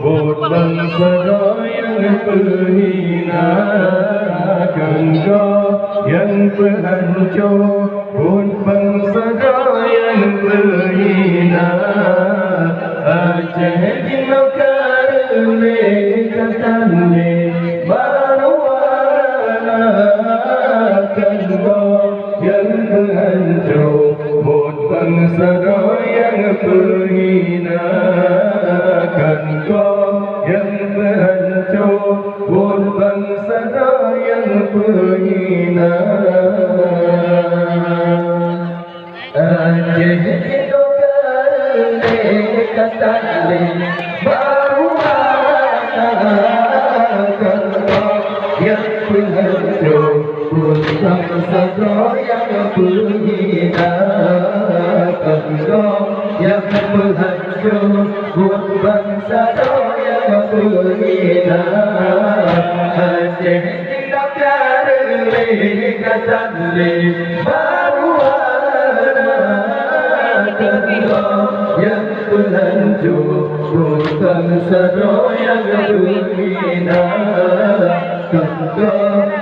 Một bangsa yang berhina yang berhancur, pun bangsa yang berhina Aceh dimakarne katane marwana yang berhancur, pun bangsa yang berhina yang berhancur, pun bangsa yang berhina Aceh didokarne katane baruana yang berhancur, pun bangsa yang berhina yang berhancur, pun bangsa yang berhina Aceh didokarne katane baruana yang berhancur, pun bangsa yang berhina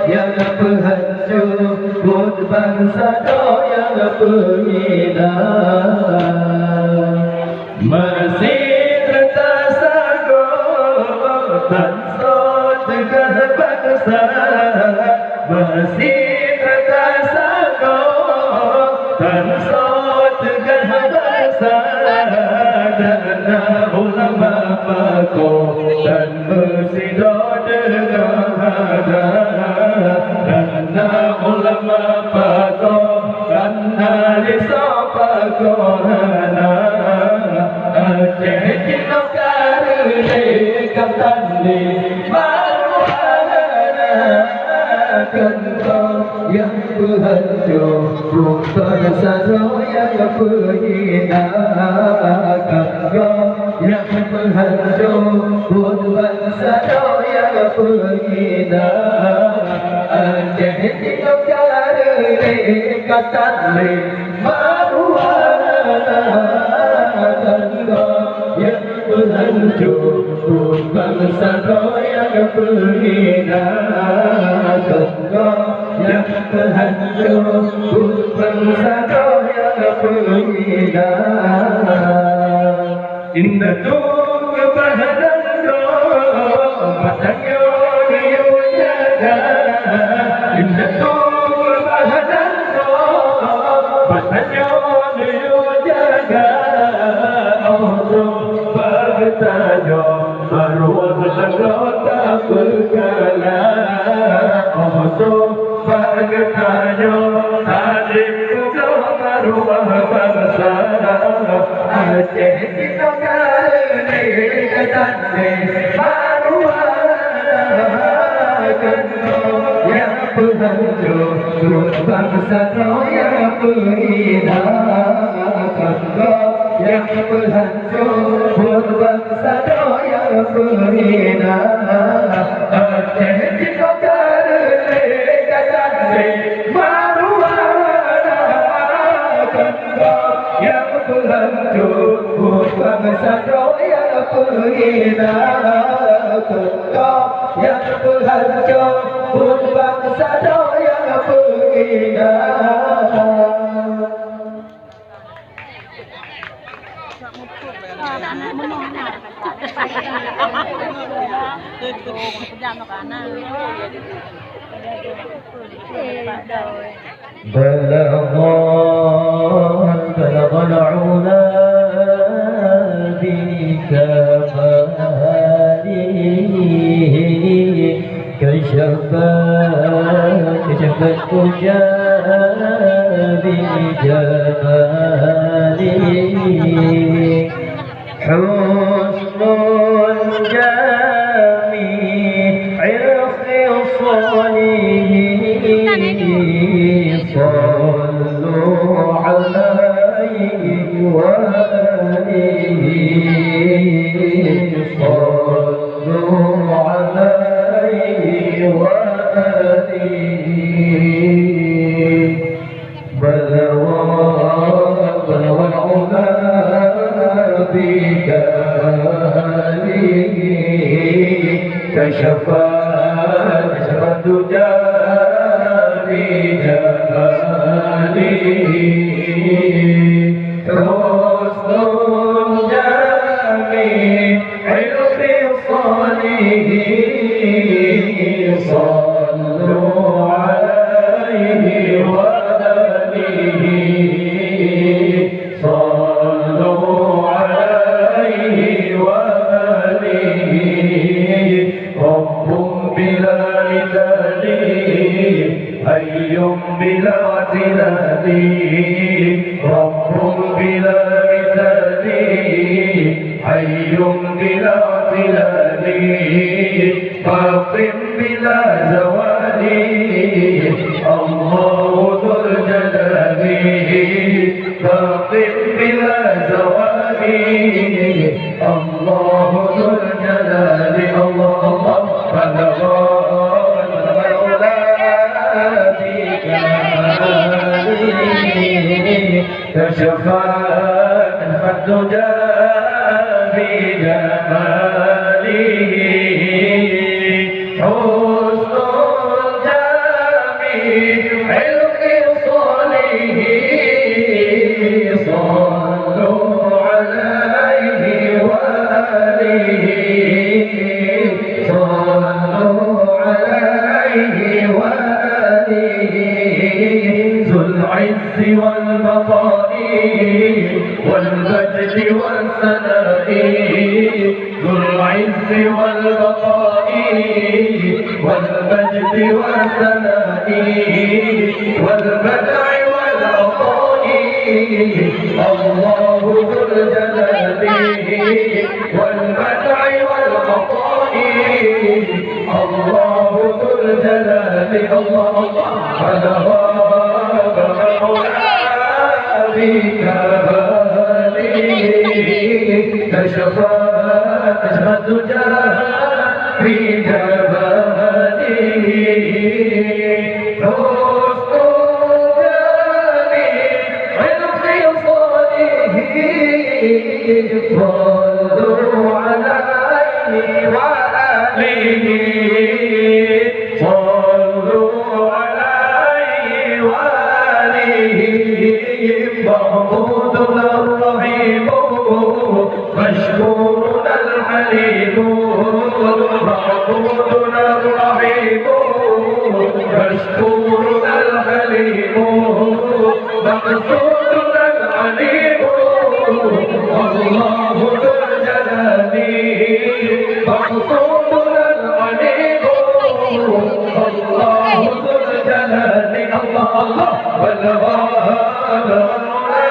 yang berhancur, pun bangsa yang berhina masih tertasagoh tansot tegah bangsa, masih tertasagoh tansot tegah bangsa dana ulama pakoh dan bersidok dengan dana ulama pakoh dan alisa pakoh Aceh didokarne katane baruana yang berhancur, pun bangsa yang berhina yang berhancur, pun bangsa yang berhina Aceh didokarne katane baruana yang berhancur, pun bangsa yang berhina yang berhancur, pun bangsa yang berhina Indah tu kebahagiaan batangnya dia jaga, indah tu kebahagiaan batangnya dia jaga bertanya arwah anggota berkala bertanya adik arwah bangsa Aceh didokarne katane baruana yang berhancur, pun bangsa yang berhina yang berhancur, pun bangsa yang berhina Aceh didokarne katane baruana yang berhancur, pun bangsa yang berhina yang berhancur, pun bangsa yang berhina بلغ العلا بكماله كشفت الدجى بجماله حسن جميع خصاله صلوا عليه وآله صلوا عليه وآله حي بلا اعتلال رب بلا مثال حي بلا اعتلال باق بلا زوال الله ذو الجلال باق بلا زوال الله ذو الجلال الله الله كشفا الدجى بجماله حسن الجميع الخصاله صلوا عليه وآله صلوا عليه وآله ذو العز والبقاء والمجد والثناء ذو العز والبقاء والمجد والثناء والبدع والعطاء الله ذو الجلال والبدع والعطاء الله ذو الجلال الله الله على كشفا الدجى في جماله حسن الجميع الخصاله صلوا عليه وآله صلوا عليه وآله معبودنا الرحيم مشكورنا الحليم معبودنا الرحيم مشكورنا الحليم مقصودنا العليم الله ذو الجلال مقصودنا العليم الله ذو الجلال الله الله والغالب